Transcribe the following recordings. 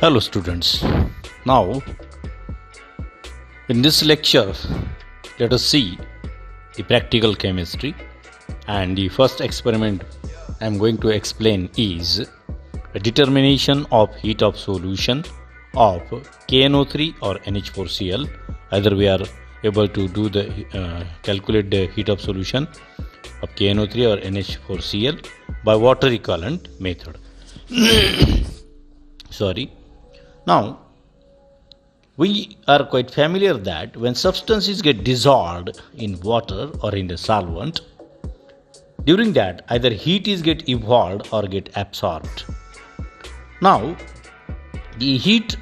Hello students, now in this lecture let us see the practical chemistry, and the first experiment I am going to explain is a determination of heat of solution of KNO3 or NH4Cl. Either we are able to do the calculate the heat of solution of KNO3 or NH4Cl by water equivalent method. Now, we are quite familiar that when substances get dissolved in water or in the solvent, during that either heat is get evolved or get absorbed. Now, the heat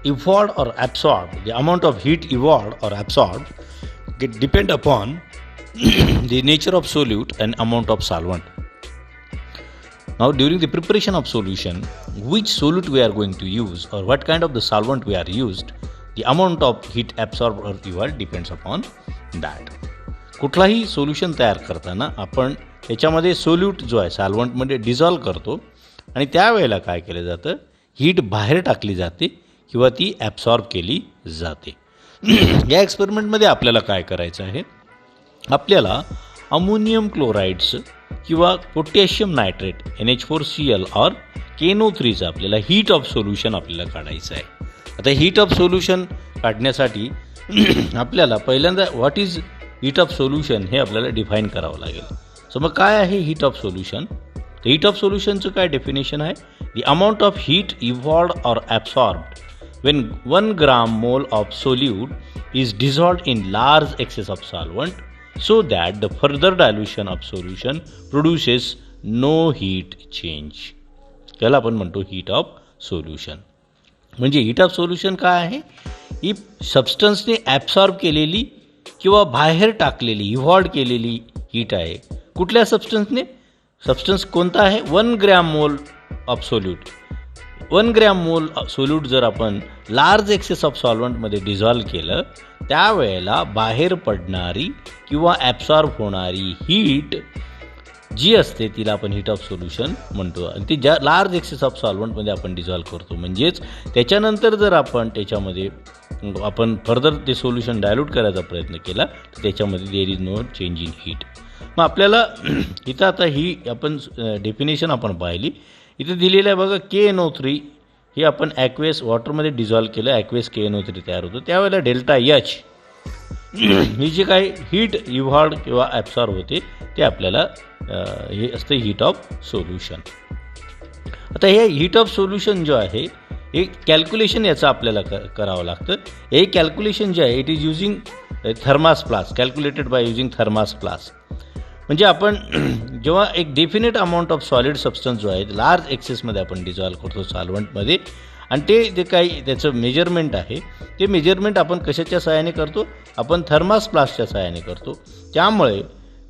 evolved or absorbed, the amount of heat evolved or absorbed depend upon the nature of solute and amount of solvent. Now, during the preparation of solution, which solute we are going to use or what kind of the solvent we are used, the amount of heat absorbed or evolved depends upon that. कुठलाही solution तयार करताना आपण त्याच्यामध्ये solute जो आहे सॉल्व्हंटमध्ये dissolve करतो आणि त्यावेळेला काय केलं जातं, हीट बाहेर टाकली जाते किंवा ती ॲब्सॉर्ब केली जाते. या एक्सपेरिमेंटमध्ये आपल्याला काय करायचं आहे, आपल्याला अमोनियम क्लोराइड्स किंवा पोटॅशियम नायट्रेट NH4Cl और KNO3चं आपल्याला हीट ऑफ सोल्युशन आपल्याला काढायचं आहे. आता हीट ऑफ सोल्युशन काढण्यासाठी आपल्याला पहिल्यांदा what is heat of solution हे आपल्याला डिफाईन करावं लागेल. सो मग काय आहे हीट ऑफ सोल्युशन? तर हीट ऑफ सोल्युशनचं काय डेफिनेशन आहे, द अमाऊंट ऑफ हीट इव्हॉल्व्ड और absorbed when 1 gram mole of solute is dissolved in large excess of solvent so that the further dilution of solution produces no heat change. त्याला आपण म्हणतो heat of solution. म्हणजे heat of solution काय आहे, ही सबस्टन्सने absorb केलेली किंवा बाहेर टाकलेली इव्हॉल्व केलेली हीट आहे. कुठल्या सबस्टन्सने? सबस्टन्स कोणता आहे? 1 gram mole of solute. 1 gram मोल सोल्यूट जर आपण लार्ज एक्सेस ऑफ सॉल्व्हंटमध्ये डिझॉल्व केलं, त्यावेळेला बाहेर पडणारी किंवा ॲब्सॉर्ब होणारी हीट जी असते तिला आपण हीट ऑफ सोल्युशन म्हणतो. आणि ती ज्या लार्ज एक्सेस ऑफ सॉल्व्हंटमध्ये आपण डिझॉल्व करतो, म्हणजेच त्याच्यानंतर जर आपण त्याच्यामध्ये आपण फर्दर ते सोल्युशन डायल्यूट करायचा प्रयत्न केला तर त्याच्यामध्ये there is no change in heat. मग आपल्याला इथं आता ही आपण डेफिनेशन आपण पाहिली. इथे दिलेलं आहे बघा, KNO3 हे आपण ॲक्वेस वॉटरमध्ये डिझॉल्व केलं, ॲक्वेस KNO3 तयार होतो. त्यावेळेला डेल्टा H ही जी काही हीट इव्हॉल्व्ड किंवा ॲब्सॉर्ब होते ते आपल्याला हे असतं हीट ऑफ सोल्युशन. आता हे हीट ऑफ सोल्युशन जो आहे हे कॅल्क्युलेशन याचं आपल्याला करावं लागतं. हे कॅल्क्युलेशन जे आहे it is using thermos flask, calculated by using thermos flask. म्हणजे आपण जेव्हा एक definite amount of solid substance जो आहे लार्ज एक्सेसमध्ये आपण डिझॉल्व करतो सॉल्व्हंटमध्ये, आणि ते जे काही त्याचं मेजरमेंट आहे ते मेजरमेंट आपण कशाच्या सहाय्याने करतो, आपण थर्मास फ्लास्कच्या सहाय्याने करतो. त्यामुळे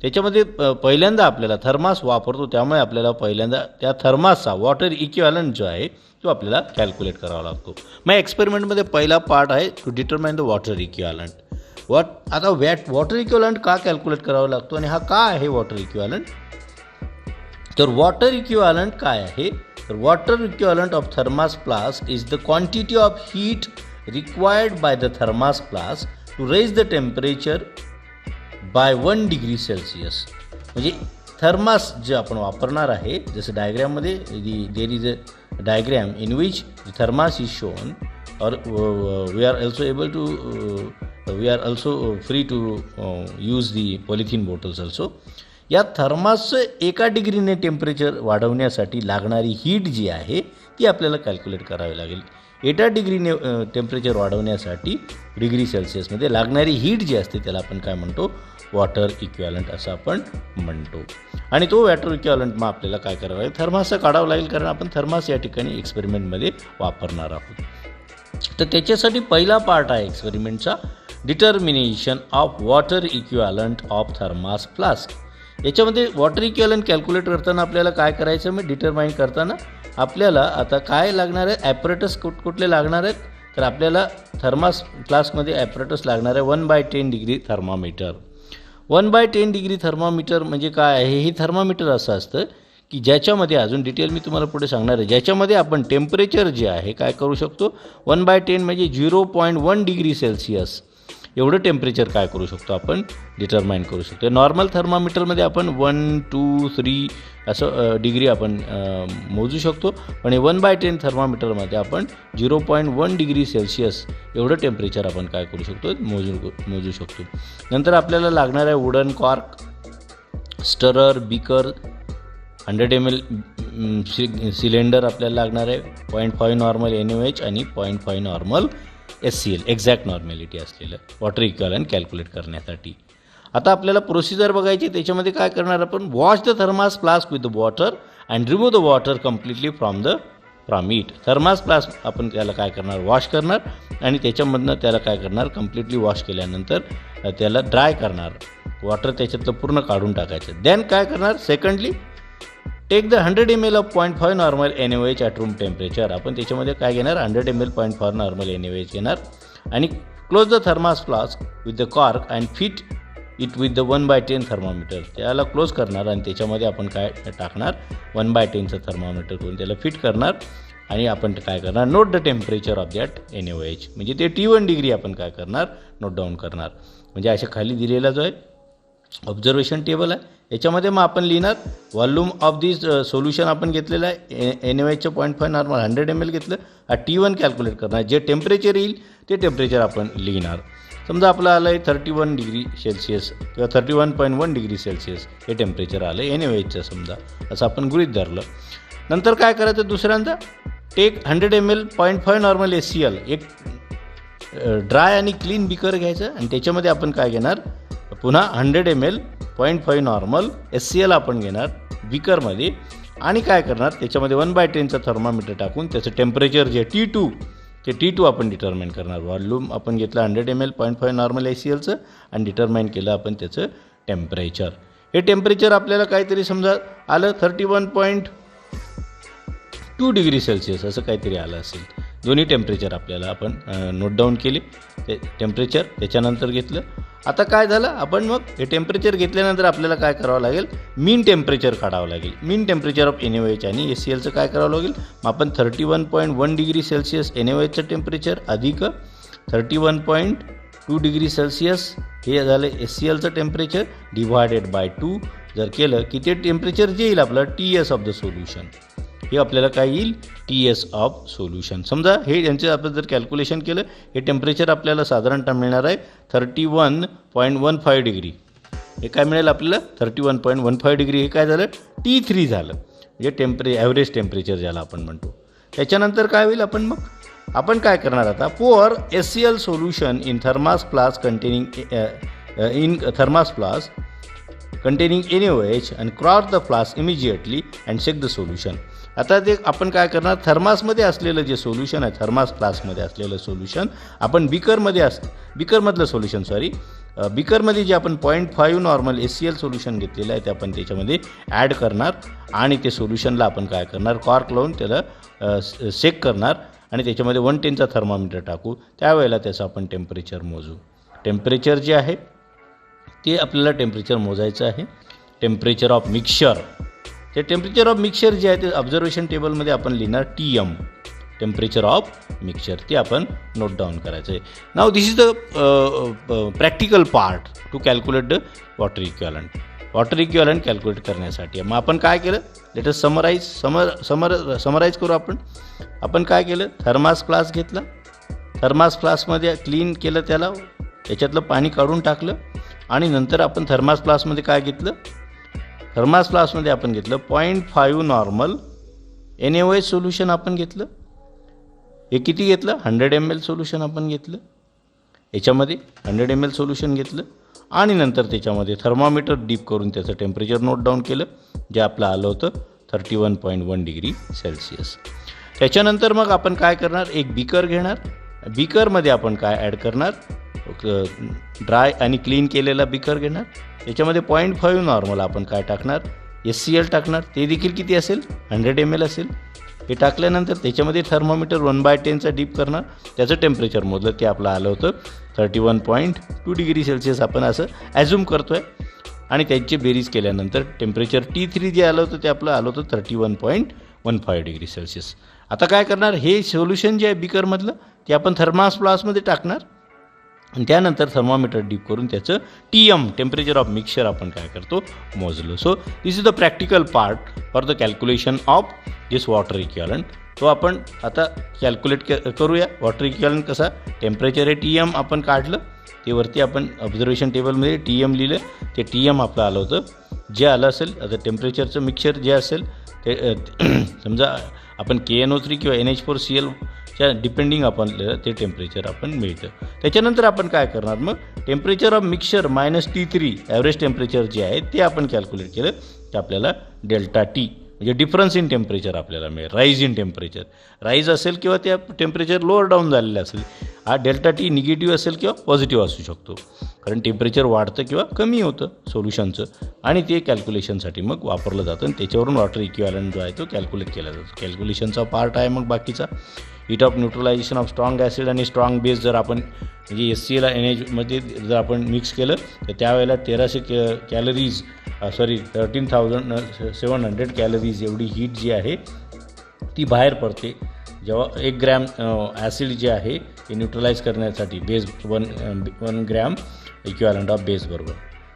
त्याच्यामध्ये पहिल्यांदा आपल्याला थर्मास वापरतो, त्यामुळे आपल्याला पहिल्यांदा त्या थर्मासचा वॉटर इक्विव्हॅलंट जो आहे तो आपल्याला कॅल्क्युलेट करावा लागतो. मग एक्सपेरिमेंटमध्ये पहिला पार्ट आहे to determine the water equivalent. आता वॉटर इक्विव्हॅलंट का कॅल्क्युलेट करावा लागतो आणि हा का आहे वॉटर इक्विव्हॅलंट? तर वॉटर इक्विव्हॅलंट काय आहे, तर water equivalent of thermos flask is the quantity of heat required by the thermos flask to raise the temperature by 1 degree Celsius. म्हणजे थर्मास जे आपण वापरणार आहे, जसं डायग्रॅममध्ये there is a diagram in which thermos is shown or we are also free to use the polythene bottles also. या थर्मासचं 1 डिग्रीने temperature वाढवण्यासाठी लागणारी हीट जी आहे ती आपल्याला कॅल्क्युलेट करावी लागेल. 1 डिग्रीने टेम्परेचर वाढवण्यासाठी डिग्री सेल्सिअसमध्ये लागणारी हीट जी असते त्याला आपण काय म्हणतो, वॉटर इक्विव्हॅलंट असं आपण म्हणतो. आणि तो वॉटर इक्विव्हॅलंट मग आपल्याला काय करावं लागेल, थर्मासचा काढावं लागेल, कारण आपण थर्मास या ठिकाणी एक्सपेरिमेंटमध्ये वापरणार आहोत. तर त्याच्यासाठी पहिला पार्ट आहे एक्सपेरिमेंटचा, determination of water equivalent of thermos flask. याच्यामध्ये वॉटर इक्विव्हॅलंट कॅल्क्युलेट करताना आपल्याला काय करायचं, मग डिटरमाइन करताना आपल्याला आता काय लागणार आहे, ॲपरेटस कुठले लागणार आहेत, तर आपल्याला थर्मास फ्लास्कमध्ये ॲपरेटस लागणार आहे 1/10 डिग्री थर्मामीटर. 1/10 डिग्री थर्मामीटर म्हणजे काय आहे, हे थर्मामीटर असं असतं की ज्याच्यामध्ये अजून डिटेल मी तुम्हाला पुढे सांगणार आहे, ज्याच्यामध्ये आपण टेम्परेचर जे आहे काय करू शकतो 1/10 म्हणजे 0.1 डिग्री सेल्सिअस एवढं टेम्परेचर काय करू शकतो आपण डिटरमाइन करू शकतो. नॉर्मल थर्मामीटरमध्ये आपण 1, 2, 3 असं डिग्री आपण मोजू शकतो, पण 1/10 थर्मामीटरमध्ये आपण 0.1 डिग्री सेल्सिअस एवढं टेम्परेचर आपण काय करू शकतो मोजू शकतो. नंतर आपल्याला लागणार आहे wooden cork, stirrer, beaker, 100 ml cylinder आपल्याला लागणार आहे, 0.5 नॉर्मल NaOH आणि 0.5 नॉर्मल SCl एक्झॅक्ट नॉर्मॅलिटी असलेलं वॉटर इक्विव्हॅलंट कॅल्क्युलेट करण्यासाठी. आता आपल्याला प्रोसिजर बघायची. त्याच्यामध्ये काय करणार आपण, wash the thermos flask with the water and remove the water completely from it. Thermos flask आपण त्याला काय करणार, वॉश करणार आणि त्याच्यामधनं त्याला काय करणार, कम्प्लिटली वॉश केल्यानंतर त्याला ड्राय करणार, वॉटर त्याच्यातलं पूर्ण काढून टाकायचं. देन काय करणार, secondly take the 100 ml of 0.5 normal NaOH at room temperature. आपण त्याच्यामध्ये काय घेणार, 100 ml 0.5 नॉर्मल NaOH घेणार आणि close the thermos flask with the cork and fit it with the 1/10 thermometer. त्याला क्लोज करणार आणि त्याच्यामध्ये आपण काय टाकणार, 1/10चं थर्मामीटर करून त्याला फिट करणार आणि आपण काय करणार, note the temperature of that NaOH म्हणजे ते T1 डिग्री आपण काय करणार, नोट डाऊन करणार. म्हणजे अशा खाली दिलेला जो आहे ऑब्झर्वेशन टेबल आहे, याच्यामध्ये मग आपण लिहिणार व्हॉल्यूम ऑफ दिस सोल्युशन आपण घेतलेलं आहे NaOHचं 0.5 नॉर्मल 100 ml घेतलं, T1 कॅल्क्युलेट करणार, जे टेम्परेचर येईल ते टेम्परेचर आपण लिहिणार. समजा आपलं आलं आहे 31 डिग्री सेल्सिअस किंवा 31.1 डिग्री सेल्सिअस हे टेम्परेचर आलं आहे NaOHचं समजा, असं आपण गृहीत धरलं. नंतर काय करायचं, दुसऱ्यांदा टेक 100 ml 0.5 नॉर्मल SCl, एक ड्राय आणि क्लीन बिकर घ्यायचं आणि त्याच्यामध्ये आपण काय घेणार, पुन्हा 100 ml 0.5 नॉर्मल SCl आपण घेणार बिकरमध्ये आणि काय करणार, त्याच्यामध्ये 1/10चं थर्मामीटर टाकून त्याचं टेम्परेचर जे T2 ते T2 आपण डिटरमाइन करणार. व्हॉल्यूम आपण घेतलं 100 ml 0.5 नॉर्मल SClचं आणि डिटरमाइन केलं आपण त्याचं टेम्परेचर. हे टेम्परेचर आपल्याला काहीतरी समजा आलं 31.2 डिग्री सेल्सिअस असं काहीतरी आलं असेल. दोन्ही टेम्परेचर आपल्याला आपण नोट डाऊन केले, ते टेम्परेचर त्याच्यानंतर घेतलं. आता काय झालं, आपण मग हे टेम्परेचर घेतल्यानंतर आपल्याला काय करावं लागेल, मीन टेम्परेचर काढावं लागेल. मीन टेम्परेचर ऑफ NaOH आणि SClचं काय करावं लागेल, मग आपण 31.1 डिग्री सेल्सिअस NaOHचं टेम्परेचर अधिक 31.2 डिग्री सेल्सिअस हे झालं SClचं टेम्परेचर डिवायडेड बाय 2 जर केलं की ते टेम्परेचर जे येईल आपलं TS ऑफ द सोल्युशन, हे आपल्याला काय येईल, TS ऑफ सोल्युशन. समजा हे यांचं आपण जर कॅल्क्युलेशन केलं, हे टेम्परेचर आपल्याला साधारणतः मिळणार आहे 31.15 डिग्री. हे काय मिळेल आपल्याला 31.15 डिग्री. हे काय झालं, T3 झालं, म्हणजे ॲव्हरेज टेम्परेचर ज्याला आपण म्हणतो. त्याच्यानंतर काय होईल, आपण काय करणार आता, pour SCl solution in thermos flask containing NaOH and cross the flask immediately and check the solution. आता ते आपण काय करणार, थर्मासमध्ये असलेलं जे सोल्युशन आहे, थर्मास फ्लास्कमध्ये असलेलं सोल्युशन आपण बिकरमधलं जे आपण 0.5 नॉर्मल SCl सोल्युशन घेतलेलं आहे ते आपण त्याच्यामध्ये ॲड करणार आणि ते सोल्युशनला आपण काय करणार, कॉर्क लावून त्याला शेक करणार आणि त्याच्यामध्ये 110चा थर्मामीटर टाकू. त्यावेळेला त्याचं आपण टेम्परेचर मोजू. टेम्परेचर जे आहे ते आपल्याला टेम्परेचर मोजायचं आहे. टेम्परेचर ऑफ मिक्सचर, ते टेम्परेचर ऑफ मिक्सचर जे आहे ते ऑब्झर्वेशन टेबलमध्ये आपण लिहिणार TM, टेम्परेचर ऑफ मिक्सचर, ते आपण नोट डाऊन करायचं आहे. Now this is the practical part to calculate the water equivalent calculate करण्यासाठी. मग आपण काय केलं, लेट अस समराईज करू. आपण काय केलं, थर्मास फ्लास्क घेतला, थर्मास फ्लास्कमध्ये क्लीन केलं, त्याला त्याच्यातलं पाणी काढून टाकलं आणि नंतर आपण थर्मास फ्लास्कमध्ये काय घेतलं, थर्मास फ्लास्कमध्ये आपण घेतलं 0.5 नॉर्मल NaOH सोल्युशन आपण घेतलं. हे किती घेतलं, 100 ml सोल्युशन आपण घेतलं, याच्यामध्ये 100 ml सोल्युशन घेतलं आणि नंतर त्याच्यामध्ये थर्मामीटर डीप करून त्याचं टेम्परेचर नोट डाऊन केलं, जे आपलं आलं होतं 31.1 डिग्री सेल्सिअस. त्याच्यानंतर मग आपण काय करणार, एक बीकर घेणार, बीकरमध्ये आपण काय ॲड करणार, ड्राय आणि क्लीन केलेला बिकर घेणार, याच्यामध्ये 0.5 नॉर्मल आपण काय टाकणार, SCl टाकणार, ते देखील किती असेल, 100 ml असेल. हे टाकल्यानंतर त्याच्यामध्ये थर्मोमीटर 1/10चा डीप करणार, त्याचं टेम्परेचर मोजलं, ते आपलं आलं होतं 31.2 डिग्री सेल्सिअस आपण असं ॲझ्युम करतो आहे. आणि त्यांची बेरीज केल्यानंतर टेम्परेचर T3 जे आलं होतं ते आपलं आलं होतं 31.15 डिग्री सेल्सिअस. आता काय करणार, हे सोल्युशन जे आहे बीकरमधलं ते आपण थर्मास फ्लास्कमध्ये टाकणार आणि त्यानंतर थर्मामीटर डीप करून त्याचं TM टेम्परेचर ऑफ मिक्सचर आपण काय करतो मोजलो. So this is the practical part for the calculation of this water equivalent. तो आपण आता कॅल्क्युलेट करूया. वॉटर इक्विव्हॅलंट कसा, टेम्परेचर आहे TM आपण काढलं, ते वरती आपण ऑब्झर्वेशन टेबलमध्ये TM लिहिलं, ते TM आपलं आलं होतं. जे आलं असेल आता टेम्परेचरचं मिक्सचर जे असेल ते समजा आपण KNO3 किंवा NH4Cl च्या डिपेंडिंग आपण ते टेम्परेचर आपण मिळतं. त्याच्यानंतर आपण काय करणार, मग temperature of mixture -T3 average temperature जे आहे ते आपण कॅल्क्युलेट केलं की आपल्याला डेल्टा T म्हणजे डिफरन्स इन टेम्परेचर आपल्याला मिळेल. राईज इन टेम्परेचर, राईज असेल किंवा त्या टेम्परेचर लोअर डाऊन झालेलं असेल. हा डेल्टा T निगेटिव्ह असेल किंवा पॉझिटिव्ह असू शकतो, कारण टेम्परेचर वाढतं किंवा कमी होतं सोल्युशनचं, आणि ते कॅल्क्युलेशनसाठी मग वापरलं जातं आणि त्याच्यावरून वॉटर इक्विव्हॅलंट जो आहे तो कॅल्क्युलेट केला जातो. कॅल्क्युलेशनचा पार्ट आहे मग बाकीचा. Heat of neutralisation of strong acid आणि स्ट्रॉंग बेस जर आपण म्हणजे SCl NH जर आपण मिक्स केलं तर त्यावेळेला 1300 कॅलरीज 13,700 कॅलरीज एवढी हीट जी आहे ती बाहेर पडते जेव्हा 1 ग्रॅम ॲसिड जे आहे ते न्यूट्रलाइज करण्यासाठी base 1 gram equivalent of base बरोबर.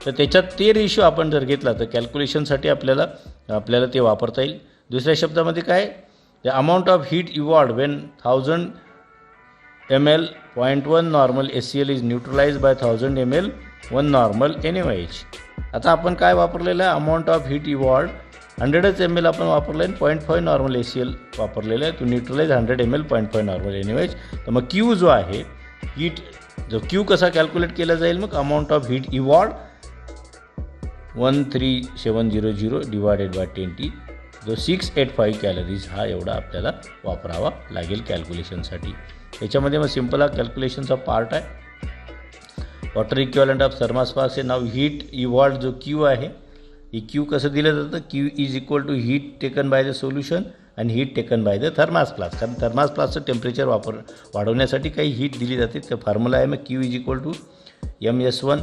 तर त्याच्यात ते रेशो आपण जर घेतला तर कॅल्क्युलेशनसाठी आपल्याला ते वापरता येईल. दुसऱ्या शब्दामध्ये काय, the amount of heat evolved when 1000 ml 0.1 normal SCl is neutralise by 1000 ml 1 normal NaOH. आता आपण काय वापरलेलं आहे, amount of heat evolved 100 ml आपण वापरलं आहे, 0.5 नॉर्मल SCl वापरलेलं आहे to neutralise 100 ml 0.5 normal NaOH. तर मग Q जो आहे हीट, जो Q कसा कॅल्क्युलेट केला जाईल, मग amount of heat evolved 13700 divided by 10T जो 685 कॅलरीज हा एवढा आपल्याला वापरावा लागेल कॅल्क्युलेशनसाठी. याच्यामध्ये मग सिम्पल हा कॅल्क्युलेशनचा पार्ट आहे. Water equivalent of thermos flask now heat evolved जो Q आहे, ही Q कसं दिलं जातं, Q is equal to heat taken by the solution आणि heat taken by the thermos flask. कारण थर्मास फ्लास्कचं टेम्परेचर वाढवण्यासाठी काही हीट दिली जाते. तर फॉर्म्युला आहे मग Q is equal to MS1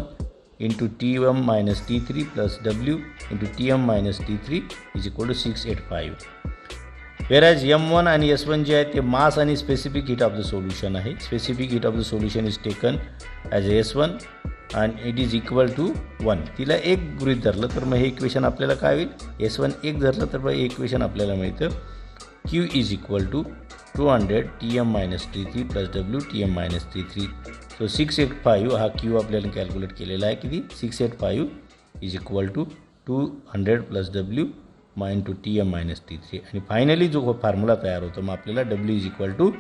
into Tm minus T3 plus W into Tm minus T3 is equal to 685. Whereas M1 आणि S1 जे आहे ते मास आणि specific heat of the solution आहे. Specific heat of the solution is taken as S1 and it is equal to 1. तिला 1 गृहीत धरलं तर मग हे इक्वेशन आपल्याला काय होईल, S1 1 धरलं तर मग हे इक्वेशन आपल्याला मिळतं Q is equal to 200 Tm minus T3 plus W Tm minus T3. So 685 हा Q आपल्याला कॅल्क्युलेट केलेला आहे किती, 685 is equal to 200 plus W माइन टू Tm मायनस T3. आणि फायनली जो फॉर्म्युला तयार होतो मग आपल्याला W is equal to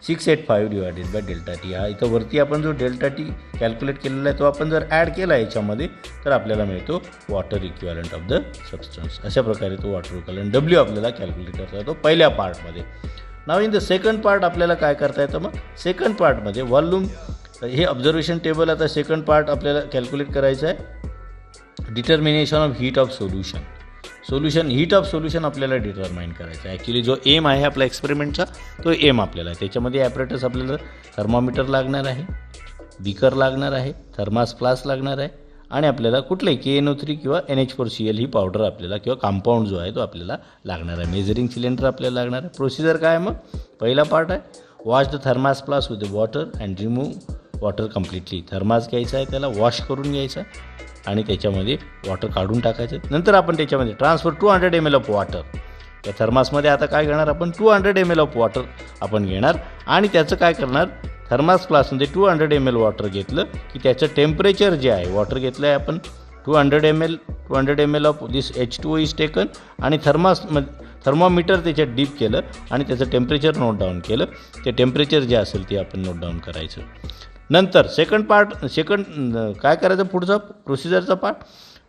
685 divided by delta T. हा इथं वरती आपण जो डेल्टा T कॅल्क्युलेट केलेला आहे तो आपण जर ॲड केला याच्यामध्ये तर आपल्याला मिळतो water equivalent of the substance. अशा प्रकारे तो वॉटर इक्विव्हॅलंट W आपल्याला कॅल्क्युलेट करता येतो पहिल्या पार्टमध्ये. नाव इन द सेकंड पार्ट आपल्याला काय करता येतं, मग सेकंड पार्टमध्ये व्हॉल्यूम हे ऑब्झर्वेशन टेबल. आता सेकंड पार्ट आपल्याला कॅल्क्युलेट करायचं आहे, determination of heat of solution. Heat of solution आपल्याला डिटरमाइन करायचं आहे. ॲक्च्युली जो एम आहे आपला एक्सपेरिमेंटचा तो एम आपल्याला आहे. त्याच्यामध्ये ॲपरेटस आपल्याला थर्मोमीटर लागणार आहे, बीकर लागणार आहे, थर्मास फ्लास्क लागणार आहे आणि आपल्याला कुठलंही KNO3 किंवा NH4Cl ही पावडर आपल्याला किंवा कंपाऊंड जो आहे तो आपल्याला लागणार आहे. मेजरिंग सिलेंडर आपल्याला लागणार आहे. प्रोसिजर काय, मग पहिला पार्ट आहे wash the thermos flask with the water and remove water completely. Thermos घ्यायचा आहे, त्याला वॉश करून घ्यायचा आणि त्याच्यामध्ये वॉटर काढून टाकायचं. नंतर आपण त्याच्यामध्ये ट्रान्सफर 200 ml ऑफ वॉटर. त्या थर्मासमध्ये आता काय घेणार आपण, 200 ml ऑफ वॉटर आपण घेणार आणि त्याचं काय करणार, थर्मास फ्लास्कमध्ये 200 ml वॉटर घेतलं की त्याचं टेम्परेचर जे आहे, वॉटर घेतलं आहे आपण 200 ml of this H2O is taken आणि थर्मोमीटर त्याच्यात डीप केलं आणि त्याचं टेम्परेचर नोट डाऊन केलं. ते टेम्परेचर जे असेल ते आपण नोट डाऊन करायचं. नंतर सेकंड काय करायचं, पुढचा प्रोसिजरचा पार्ट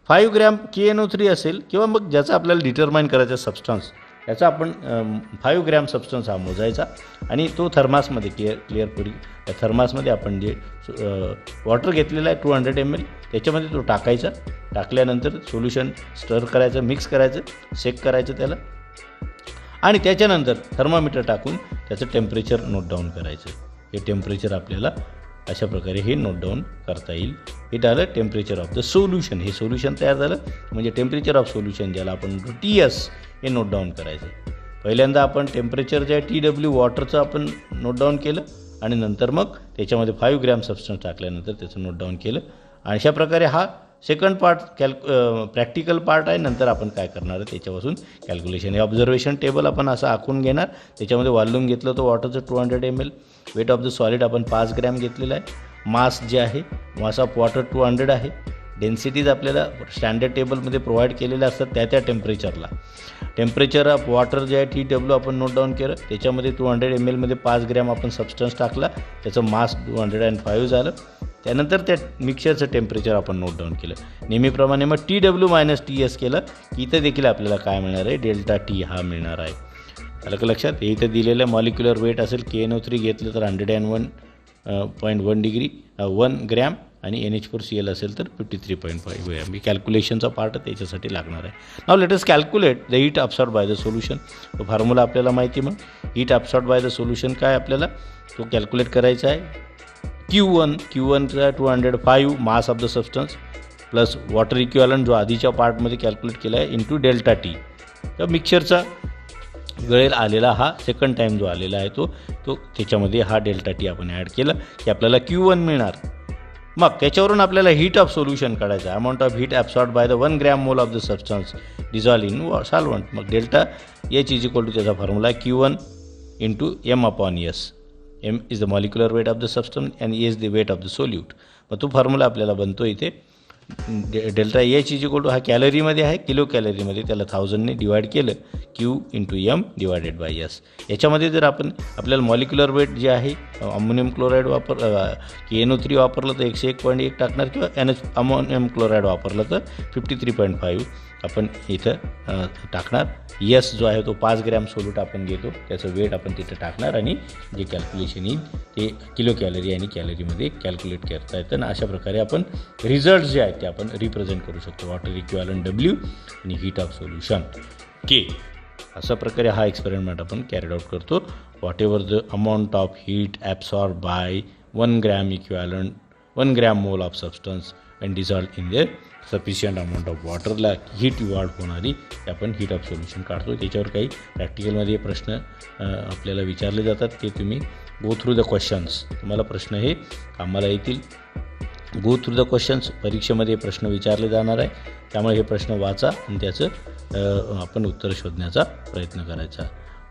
5 ग्रॅम KNO3 असेल किंवा मग ज्याचा आपल्याला डिटरमाइन करायचा सबस्टन्स, याचा आपण 5 ग्रॅम सबस्टन्स हा मोजायचा आणि तो थर्मासमध्ये क्लिअरफुली त्या थर्मासमध्ये आपण जे वॉटर घेतलेला आहे 200 ml त्याच्यामध्ये तो टाकायचा. टाकल्यानंतर सोल्युशन स्टर करायचं, मिक्स करायचं, शेक करायचं त्याला आणि त्याच्यानंतर थर्मामीटर टाकून त्याचं टेम्परेचर नोट डाऊन करायचं. हे टेम्परेचर आपल्याला अशा प्रकारे हे नोट डाऊन करता येईल. हे झालं टेम्परेचर ऑफ द सोल्युशन. हे सोल्युशन तयार झालं म्हणजे टेम्परेचर ऑफ सोल्युशन ज्याला आपण TS हे नोट डाऊन करायचं आहे. पहिल्यांदा आपण टेम्परेचर जे आहे TW वॉटरचं आपण नोट डाऊन केलं आणि नंतर मग त्याच्यामध्ये 5 ग्रॅम सबस्टन्स टाकल्यानंतर त्याचं नोट डाऊन केलं. आणि अशा प्रकारे हा सेकंड पार्ट प्रॅक्टिकल पार्ट आहे. नंतर आपण काय करणार आहे त्याच्यापासून कॅल्क्युलेशन. हे ऑब्झर्वेशन टेबल आपण असं आखून घेणार. त्याच्यामध्ये वॉल्यूम घेतलं तर वॉटरचं 200 ml, weight of the solid आपण 5 ग्रॅम घेतलेला आहे, मास जे आहे मास ऑफ वॉटर 200 आहे, डेन्सिटीज आपल्याला स्टँडर्ड टेबलमध्ये प्रोव्हाइड केलेल्या असतात त्या टेम्परेचरला. टेम्परेचर ऑफ वॉटर जे आहे TW आपण नोट डाऊन केलं. त्याच्यामध्ये 200 ml मध्ये 5 ग्रॅम आपण सबस्टन्स टाकला, त्याचं मास 205 झालं. त्यानंतर त्या मिक्सरचं टेम्परेचर आपण नोट डाऊन केलं. नेहमीप्रमाणे मग TW मायनस TS केलं की इथं देखील आपल्याला काय मिळणार आहे, डेल्टा T हा मिळणार आहे. आलं का लक्षात? हे इथं दिलेलं मॉलिक्युलर वेट असेल KNO3 घेतलं तर 101.1 डिग्री 1 ग्रॅम आणि NH4Cl असेल तर 53.5 ग्रॅम. ही कॅल्क्युलेशनचा पार्ट त्याच्यासाठी लागणार आहे. Now let us calculate the heat absorbed by the solution. तो फॉर्म्युला आपल्याला माहिती. मग heat absorbed by the solution काय आपल्याला तो कॅल्क्युलेट करायचा आहे. Q1चा 205 mass of the substance plus water equivalent जो आधीच्या पार्टमध्ये कॅल्क्युलेट केला आहे इंटू डेल्टा T. तर मिक्सरचा वेळेल आलेला हा सेकंड टाईम जो आलेला आहे तो त्याच्यामध्ये हा डेल्टा T आपण ॲड केला की आपल्याला Q1 मिळणार. मग त्याच्यावरून आपल्याला हीट ऑफ सोल्युशन काढायचं. Amount of heat absorbed by the 1 gram mole of the substance dissolve in solvent. मग delta H is equal to त्याचा formula Q1 into M/S. M is the molecular weight of the substance and E is the weight of the solute. मग तो formula आपल्याला बनतो इथे. Delta H is equal to हा कॅलरीमध्ये आहे, kilo कॅलरीमध्ये, त्याला 1000ने डिवाइड केलं Q into M divided by S. याच्यामध्ये जर आपल्याला मॉलिक्युलर वेट जे आहे अमोनियम क्लोराईड KNO3 वापरलं तर 101.1 टाकणार किंवा अमोनियम क्लोराईड वापरलं तर 53.5 आपण इथं टाकणार. S जो आहे तो 5 ग्रॅम सोल्यूट आपण घेतो, त्याचं वेट आपण तिथं टाकणार आणि जे कॅल्क्युलेशन येईल ते किलो कॅलरी आणि कॅलरीमध्ये कॅल्क्युलेट करता येतं. आणि अशा प्रकारे आपण रिझल्ट जे आहेत ते आपण रिप्रेझेंट करू शकतो. वॉटर इक्विव्हॅलंट W आणि हीट ऑफ सोल्युशन K. अशा प्रकारे हा एक्सपेरिमेंट आपण कॅरीड आउट करतो. Whatever the amount of heat absorb by 1 gram equivalent 1 gram mole of substance and dissolve in the sufficient amount of वॉटरला heat evolve होणारी आपण heat of solution काढतो. त्याच्यावर काही प्रॅक्टिकलमध्ये प्रश्न आपल्याला विचारले जातात, ते तुम्ही गो थ्रू द क्वेश्चन्स. तुम्हाला प्रश्न हे कामाला येतील. Go through the questions. परीक्षेमध्ये प्रश्न विचारले जाणार आहे, त्यामुळे हे प्रश्न वाचा आणि त्याचं आपण उत्तर शोधण्याचा प्रयत्न करायचा.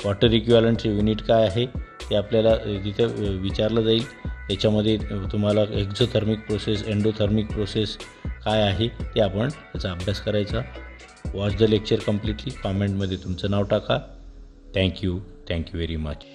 वॉटर इक्विव्हॅलंटचे युनिट काय आहे ते आपल्याला तिथं विचारलं जाईल. त्याच्यामध्ये तुम्हाला एक्झोथर्मिक प्रोसेस, एंडोथर्मिक प्रोसेस काय आहे ते आपण त्याचा अभ्यास करायचा. Watch the lecture completely. कॉमेंटमध्ये तुमचं नाव टाका. Thank you very much.